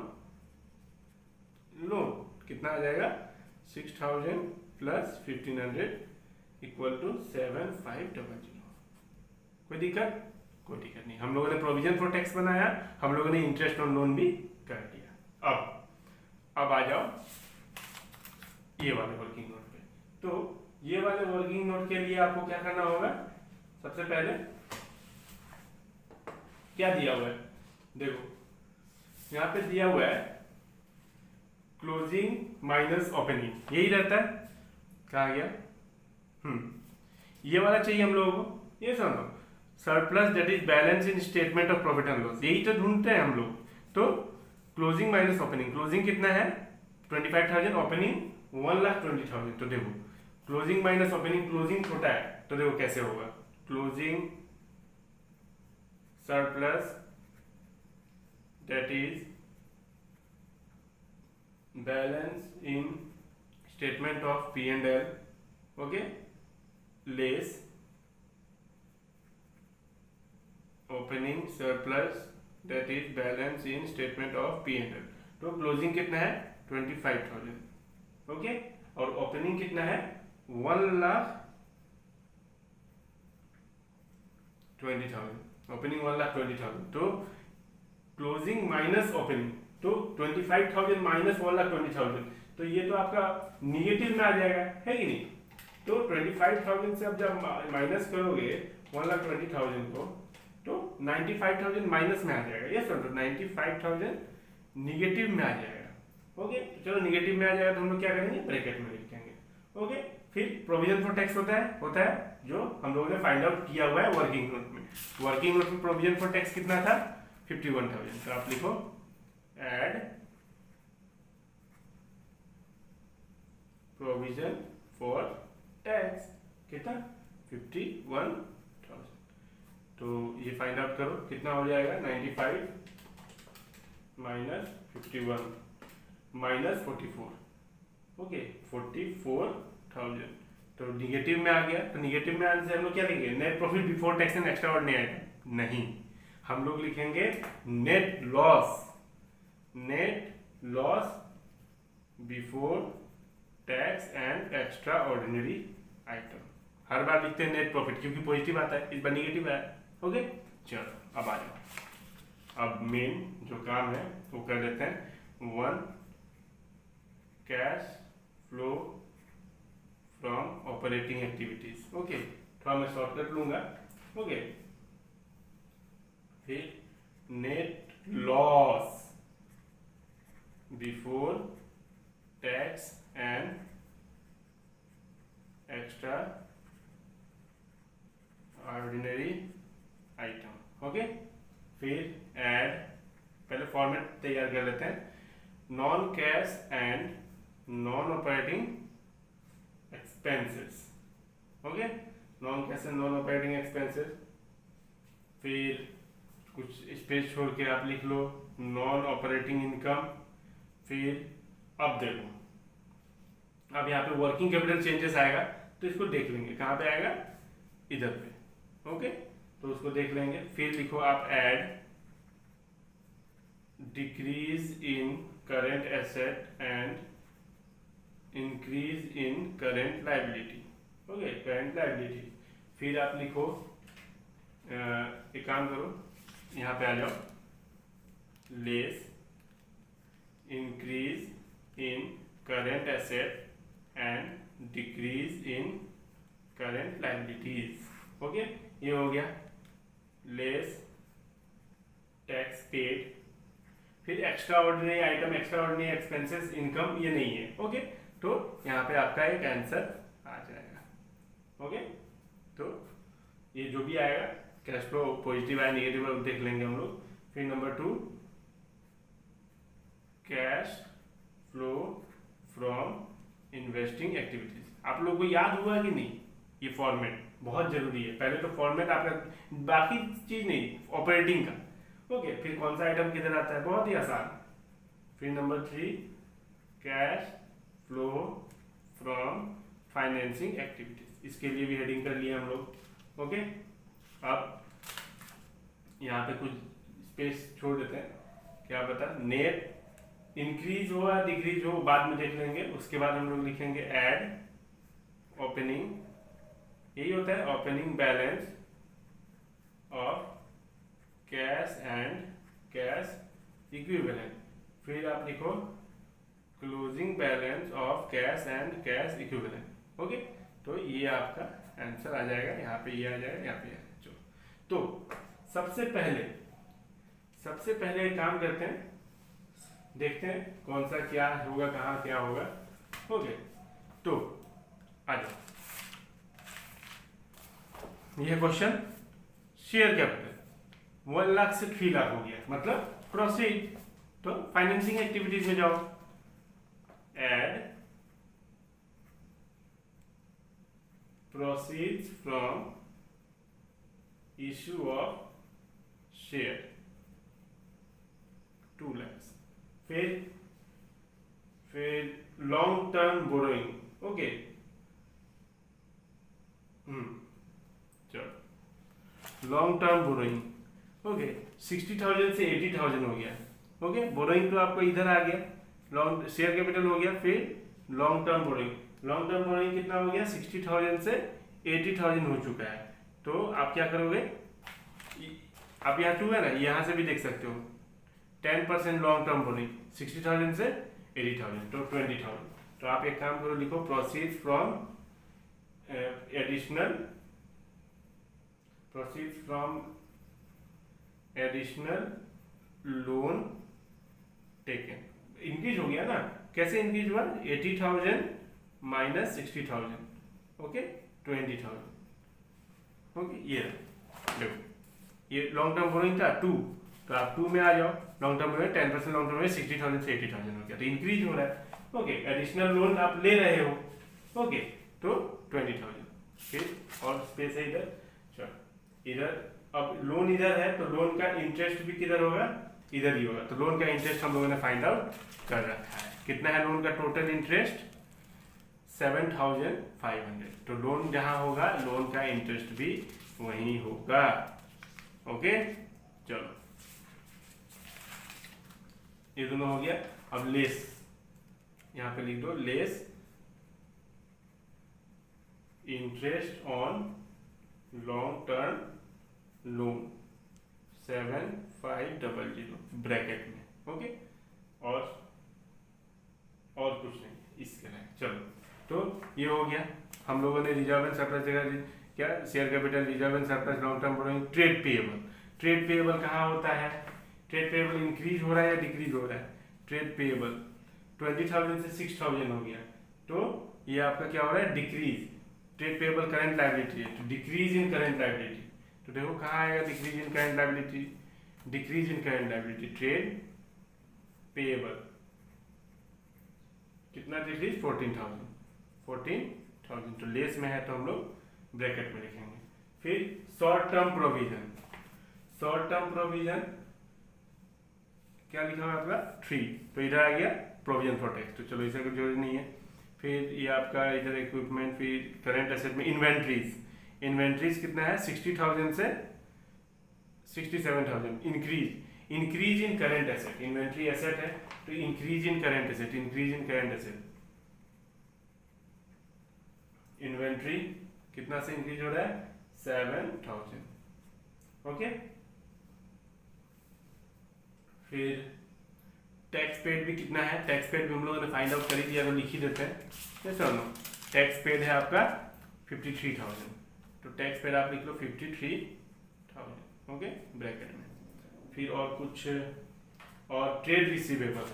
loan कितना आ जाएगा? 6,000 प्लस 1,500 इक्वल टू 7,500। कोई दिक्कत? कोई दिक्कत नहीं। हम लोगों ने प्रोविजन फॉर टैक्स बनाया, हम लोगों ने इंटरेस्ट ऑन लोन भी कर दिया। अब आ जाओ ये वाले वर्किंग नोट पे। तो ये वाले वर्किंग नोट के लिए आपको क्या करना होगा? सबसे पहले क्या दिया हुआ है, देखो यहाँ पे दिया हुआ है क्लोजिंग माइनस ओपनिंग, यही रहता है। कहा गया ये वाला चाहिए हम लोगों को, ये समझो surplus that is balance in statement of profit and loss, यही तो ढूंढते हैं हम लोग। तो क्लोजिंग माइनस ओपनिंग, क्लोजिंग कितना है 25,000, ओपनिंग 1,20,000। तो देखो क्लोजिंग माइनस ओपनिंग, क्लोजिंग छोटा है तो देखो कैसे होगा, closing surplus that is balance in statement of P and L, okay, less opening surplus that is balance in statement of P and L. तो क्लोजिंग कितना है 25,000, ओके, और ओपनिंग कितना है 1,20,000, ओपनिंग 1,20,000। तो क्लोजिंग माइनस ओपनिंग, तो 25,000 minus 1,20,000, तो ये तो आपका निगेटिव में आ जाएगा, है कि नहीं। तो 25,000 से अब जब माइनस करोगे 1,20,000 को, तो 95,000 माइनस में आ जाएगा, ये समझो 95,000 निगेटिव में आ जाएगा, ओके। तो चलो निगेटिव में आ जाएगा तो हम लोग क्या करेंगे, ब्रैकेट में लिखेंगे, ओके। फिर प्रोविजन फॉर टैक्स होता है जो हम लोगों ने फाइंड आउट किया हुआ है वर्किंग नोट में। वर्किंग नोट में प्रोविजन फॉर टैक्स कितना था 51,000, तो आप लिखो एड प्रोविजन फॉर टैक्स कितना 51,000। तो ये फाइंड आउट करो कितना हो जाएगा, 95 माइनस 51 माइनस 44, ओके 44,000। तो निगेटिव में आ गया, तो निगेटिव में आने से हम लोग क्या लिखेंगे, net profit before tax and extra ordinary item, नहीं, हम लोग लिखेंगे net loss before tax and extra ordinary item. हर बार लिखते हैं नेट प्रॉफिट क्योंकि पॉजिटिव आता है, इस बार निगेटिव आया, ओके। चलो अब आ जाओ, अब मेन जो काम है वो कर देते हैं, 1 cash flow from operating activities, okay. थोड़ा मैं शॉर्टकट लूंगा, ओके। फिर net loss before tax and extra ordinary item, okay. फिर ऐड, पहले फॉर्मेट तैयार कर लेते हैं, non cash and non operating expenses, okay, non cash and non operating expenses. फिर कुछ स्पेस छोड़ के आप लिख लो नॉन ऑपरेटिंग इनकम। फिर अब देखो, अब यहाँ पे वर्किंग कैपिटल चेंजेस आएगा तो इसको देख लेंगे, कहाँ पे आएगा, इधर पे, ओके। तो उसको देख लेंगे। फिर लिखो आप add decrease in current asset and increase in current liability, okay, current liability. फिर आप लिखो एक काम करो, यहाँ पे आ जाओ, less increase in current asset and decrease in current liabilities, okay. ये हो गया लेस टैक्स पेड। फिर extra ordinary item, extra ordinary expenses, income ये नहीं है, ओके। तो यहाँ पे आपका एक आंसर आ जाएगा, ओके। तो ये जो भी आएगा, कैश फ्लो पॉजिटिव आया नेगेटिव आया देख लेंगे हम लोग। फिर number 2 cash flow from investing activities. आप लोगों को याद हुआ कि नहीं, ये फॉर्मेट बहुत जरूरी है। पहले तो फॉर्मेट आपका, बाकी चीज नहीं, ऑपरेटिंग का, ओके। फिर कौन सा आइटम किधर आता है, बहुत ही आसान। फिर number 3 cash flow from financing activities, इसके लिए भी हेडिंग कर लिया हम लोग, ओके। अब यहाँ पे कुछ स्पेस छोड़ देते हैं, क्या पता नेट इंक्रीज हो या डिक्रीज हो बाद में देख लेंगे। उसके बाद हम लोग लिखेंगे ऐड ओपनिंग, यही होता है opening balance of cash and cash equivalent. फिर आप लिखो closing balance of cash and cash equivalent, okay. तो ये आपका आंसर आ जाएगा, यहाँ पे ये आ जाएगा, यहाँ पे आ जाएगा। चलो तो सबसे पहले एक काम करते हैं, देखते हैं कौन सा क्या होगा, कहाँ क्या होगा। ओके तो आ जाओ, यह क्वेश्चन शेयर कैपिटल 1 लाख से 3 लाख हो गया, मतलब प्रोसीड। तो फाइनेंसिंग एक्टिविटीज में जाओ, add proceeds from issue of share 2 lakhs। फिर लॉन्ग टर्म बोरोइंग, ओके चलो लॉन्ग टर्म बोरोइंग, ओके 60,000 से 80,000 हो गया। ओके बोरोइंग तो आपको इधर आ गया, लॉन्ग शेयर कैपिटल हो गया। फिर long term borrowing, long term borrowing कितना हो गया, 60,000 से 80,000 हो चुका है। तो आप क्या करोगे, आप यहाँ 2 है ना, यहाँ से भी देख सकते हो 10% लॉन्ग टर्म बोरोइंग 60,000 से 80,000 तो 20,000। तो आप एक काम करो, लिखो proceeds from additional loan taken. Increase हो गया ना, कैसे इंक्रीज हुआ, 80,000 माइनस 60,000, ओके 20,000। ओके ये देखो, ये लॉन्ग टर्म बोरोइंग था 2, तो आप 2 में आ जाओ। लॉन्ग टर्म में 10% लॉन्ग टर्म में 60,000 से 80,000 हो गया, तो इंक्रीज हो रहा है। ओके एडिशनल लोन आप ले रहे हो, ओके तो 20,000। फिर और स्पेस है इधर, चलो इधर अब लोन इधर है, तो लोन का इंटरेस्ट भी किधर होगा, इधर ही होगा। तो लोन का इंटरेस्ट हम लोगों ने फाइंड आउट कर रखा है, कितना है लोन का टोटल इंटरेस्ट 7,500। तो लोन जहां होगा लोन का इंटरेस्ट भी वहीं होगा। ओके चलो ये दोनों हो गया। अब लेस, यहां पे लिख दो less interest on long term loan 7,500 bracket में। ओके और कुछ नहीं इसके लिए। चलो तो ये हो गया, हम लोगों ने रिजर्व एंड सरप्लस जगह क्या, share capital, reserve and surplus, long term borrowing, trade payable. Trade payable कहाँ होता है, ट्रेड पेएबल इंक्रीज हो रहा है या डिक्रीज हो रहा है, ट्रेड पेएबल 20,000 से 6,000 हो गया, तो ये आपका क्या हो रहा है, decrease. Trade payable current liability है, तो डिक्रीज इन करंट लायबिलिटी। तो देखो कहाँ आएगा decrease in current liability, decrease in current liability, trade payable कितना डिक्रीज, 14,000। तो लेस में है तो हम लोग ब्रैकेट में लिखेंगे। फिर short term provision, short term provision क्या लिखा हुआ आपका 3, तो इधर आ गया प्रोविजन फॉर टैक्स, तो चलो इसका कोई जरूरी नहीं है। फिर ये आपका इधर इक्विपमेंट, फिर करंट एसेट में इन्वेंट्रीज, इन्वेंट्रीज कितना है 60,000 से 67,000, increase in current asset, inventory asset है तो increase in current asset, increase in current asset, inventory कितना से इंक्रीज हो रहा है 7,000। ओके फिर टैक्स पेड भी कितना है, टैक्स पेड भी हम लोगों ने फाइंड आउट कर दिया, तो लिख ही देते हैं। चलो टैक्स पेड है आपका 53,000, तो टैक्स पेड आप लिख लो 53,000। ओके ब्रैकेट में। फिर और कुछ, और ट्रेड रिसीवेबल,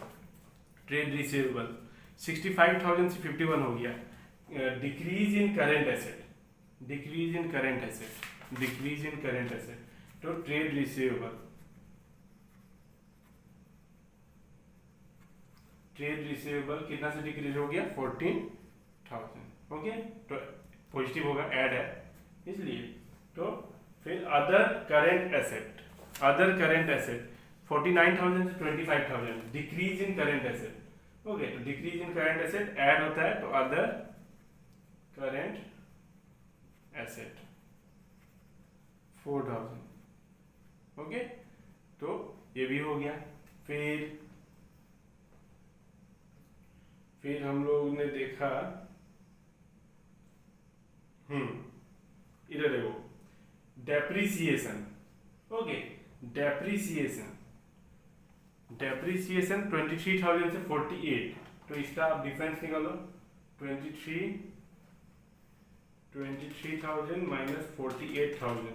ट्रेड रिसीवेबल 65,000 से 51 हो गया, decrease in current asset, decrease in current asset, decrease in current asset, तो ट्रेड रिसीवेबल, ट्रेड रिसीवेबल कितना से डिक्रीज हो गया 14,000। ओके तो पॉजिटिव होगा, ऐड है इसलिए। तो फिर other current asset, other current asset 49,000 से 25,000, decrease in current asset. Okay तो decrease in current asset add होता है, तो अदर करंट एसेट 4,000। ओके तो ये भी हो गया। फिर हम लोग ने देखा, इधर देखो डेप्रिसिएशन। ओके डेप्रिसिएशन, डेप्रिसिएशन 23,000 से 48, तो इसका आप डिफरेंस निकालो 23 23,000 माइनस 48,000,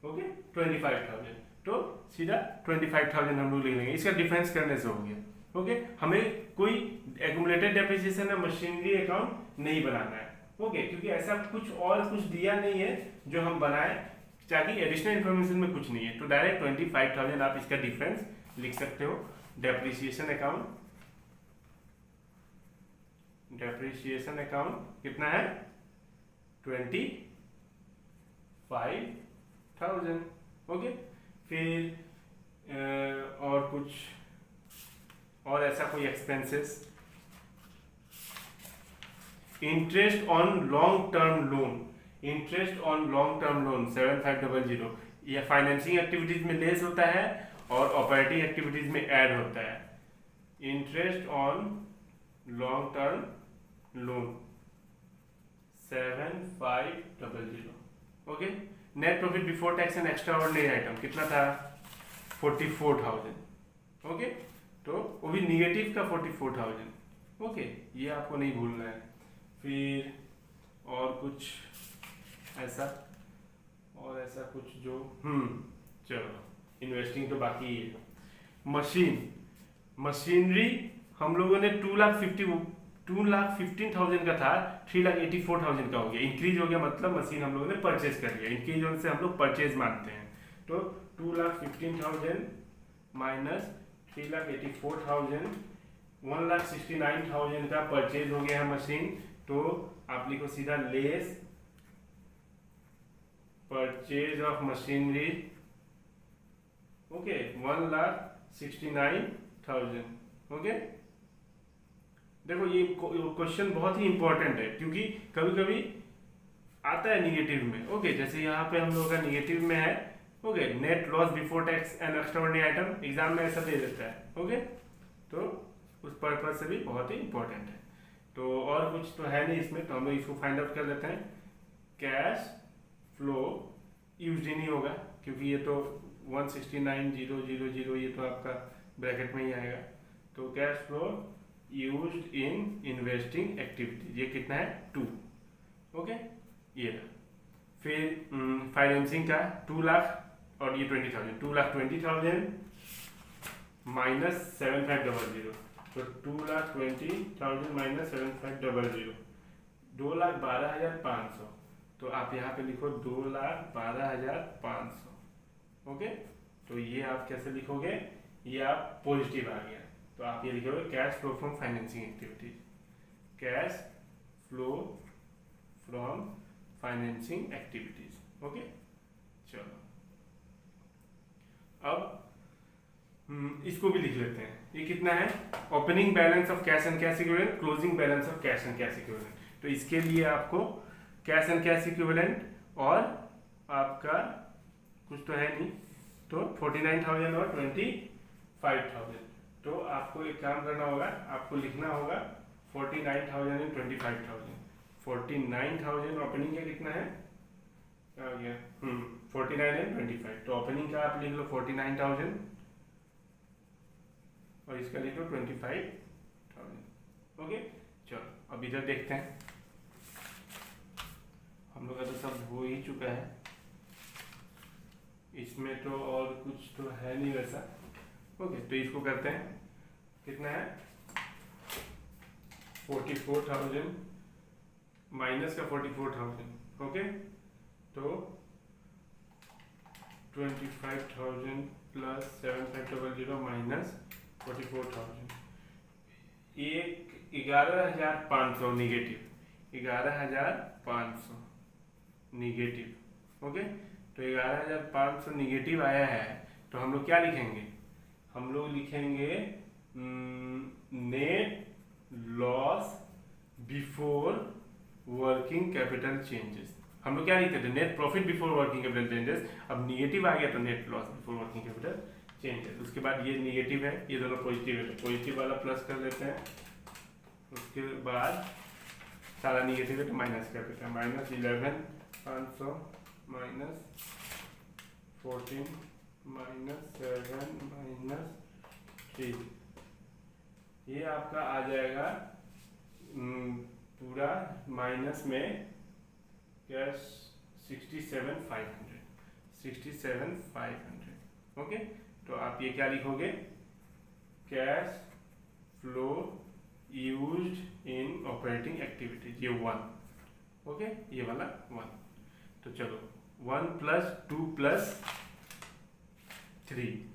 ओके 25,000। तो सीधा 25,000 हम लोग ले लेंगे, इसका डिफरेंस करने से हो गया। ओके, हमें कोई एक्यूमुलेटेड डेप्रिसिएशन या मशीनरी अकाउंट नहीं बनाना है, ओके, क्योंकि ऐसा कुछ और कुछ दिया नहीं है जो हम बनाए, ताकि एडिशनल इन्फॉर्मेशन में कुछ नहीं है। तो डायरेक्ट 25,000 आप इसका डिफरेंस लिख सकते हो। डेप्रिसिएशन अकाउंट, डेप्रिसिएशन अकाउंट कितना है 25,000, ओके। फिर और कुछ और ऐसा कोई expenses, interest on long term loan, interest on long term loan 7500, यह फाइनेंसिंग एक्टिविटीज में लेस होता है और ऑपरेटिंग एक्टिविटीज में ऐड होता है। Interest on long term loan 7500, okay. Net profit before tax and extra ordinary item कितना था 44,000, ओके। तो वो भी निगेटिव का 44,000, ओके, ये आपको नहीं भूलना है। फिर और कुछ ऐसा, और ऐसा कुछ जो चलो इन्वेस्टिंग तो बाकी ही है। मशीनरी हम लोगों ने 2,15,000 का था, 3,84,000 का हो गया, इंक्रीज हो गया, मतलब मशीन हम लोगों ने परचेज कर लिया। इंक्रीज होने से हम लोग परचेज मानते हैं। तो 2,15,000 माइनस 3,84,000, 1,69,000 का परचेज हो गया है मशीन। तो आप लिखो सीधा less purchase of machinery, okay, 1,69,000, okay. देखो ये क्वेश्चन बहुत ही इंपॉर्टेंट है, क्योंकि कभी कभी आता है निगेटिव में, ओके। जैसे यहाँ पे हम लोग का निगेटिव में है, okay, net loss before tax and extraordinary item, exam में ऐसा दे देता है, ओके। तो उस पर्पज से भी बहुत ही इंपॉर्टेंट है। तो और कुछ तो है नहीं इसमें, तो हम लोग इसको फाइंड आउट कर लेते हैं। कैश फ्लो यूज ही नहीं होगा, क्योंकि ये तो 169,000 ये तो आपका ब्रैकेट में ही आएगा। तो cash flow used in investing activities, ये कितना है 2, ओके, ये रहा। फिर फाइनेंसिंग का 2 लाख और ये 20,000, 2,20,000 माइनस 7,500, तो 2,20,000 माइनस 7,500, 2,12,500। तो आप यहाँ पे लिखो 2,12,500, ओके। तो ये आप कैसे लिखोगे, ये आप पॉजिटिव आ गया, तो आप ये लिखोगे cash flow from financing activities, cash flow from financing activities, okay. चलो अब इसको भी लिख लेते हैं। ये कितना है, opening balance of cash and cash equivalent, closing balance of cash and cash equivalent. तो इसके लिए आपको कैश एंड कैश इक्विवेलेंट और आपका कुछ तो है नहीं, तो 49,000 और 25,000। तो आपको एक काम करना होगा, आपको लिखना होगा 49,000 एंड 25,000। 49,000 ओपनिंग का कितना है, क्या हो गया 49 एंड 25। तो ओपनिंग का आप लिख लो 49,000 और इसका लिख लो 25,000, ओके। चलो अब इधर देखते हैं, हम लोग का तो सब हो ही चुका है, इसमें तो और कुछ तो है नहीं वैसा, ओके। तो इसको करते हैं, कितना है 44,000 माइनस का 44,000, ओके। तो 25,000 प्लस 7,500 माइनस 44,000, एक 11,500 निगेटिव, 11,500 निगेटिव, ओके। तो 11,500 निगेटिव आया है, तो हम लोग क्या लिखेंगे, हम लोग लिखेंगे net loss before working capital changes. हम लोग क्या लिखते थे, net profit before working capital changes, अब निगेटिव आ गया तो net loss before working capital changes. उसके बाद ये निगेटिव है, ये दोनों पॉजिटिव है, तो पॉजिटिव वाला प्लस कर लेते हैं। उसके बाद सारा निगेटिव है तो माइनस कर देते हैं, माइनस 11,500 माइनस 14 माइनस 7 माइनस 3, ये आपका आ जाएगा पूरा माइनस में कैश 67,500 ओके। तो आप ये क्या लिखोगे, cash flow used in operating activities, ये 1, ओके, ये वाला 1। तो चलो 1 + 2 + 3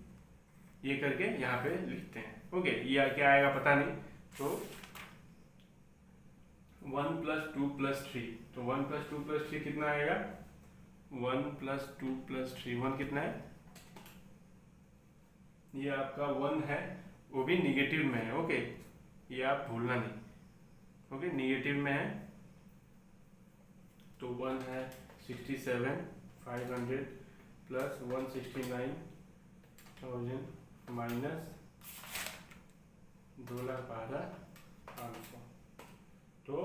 ये करके यहाँ पे लिखते हैं, ओके। ये क्या आएगा पता नहीं, तो 1 + 2 + 3, तो 1 + 2 + 3 कितना आएगा, 1 + 2 + 3, 1 कितना है, ये आपका 1 है, वो भी निगेटिव में है, ओके, ये आप भूलना नहीं, ओके, निगेटिव में है। तो 1 है 67,500 + 169,000 माइनस 2,12,500, तो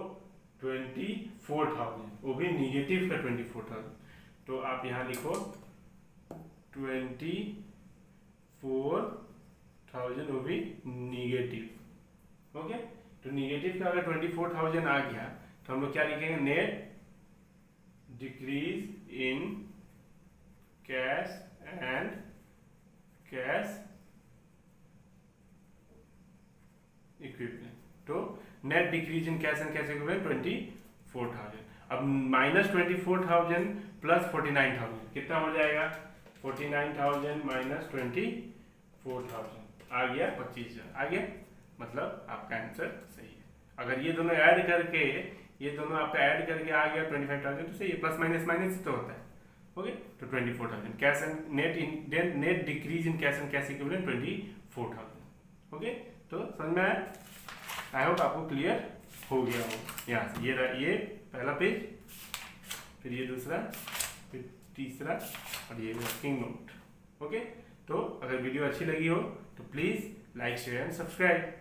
24,000, वो भी निगेटिव का 24,000। तो आप यहाँ लिखो 24,000, वो भी निगेटिव, ओके। तो निगेटिव का अगर 24,000 आ गया तो हम लोग क्या लिखेंगे, net decrease in cash and cash equipment. तो net decrease in cash and cash equipment 24,000। अब -24,000 + 49,000 कितना हो जाएगा, 49,000 - 24,000 आ गया 25,000 आ गया, मतलब आपका आंसर सही है। अगर ये दोनों ऐड करके, ये दोनों आपका ऐड करके आ गया 25,000 तो सही है, प्लस माइनस माइनस तो होता है, ओके। तो 24,000 cash and net decrease in cash and cash equivalent 24,000, okay. तो समझ में आया, आई होप आपको क्लियर हो गया हो। यहाँ से ये पहला पेज, फिर ये दूसरा, फिर तीसरा, और ये वर्किंग नोट, ओके। तो अगर वीडियो अच्छी लगी हो तो please like share and subscribe.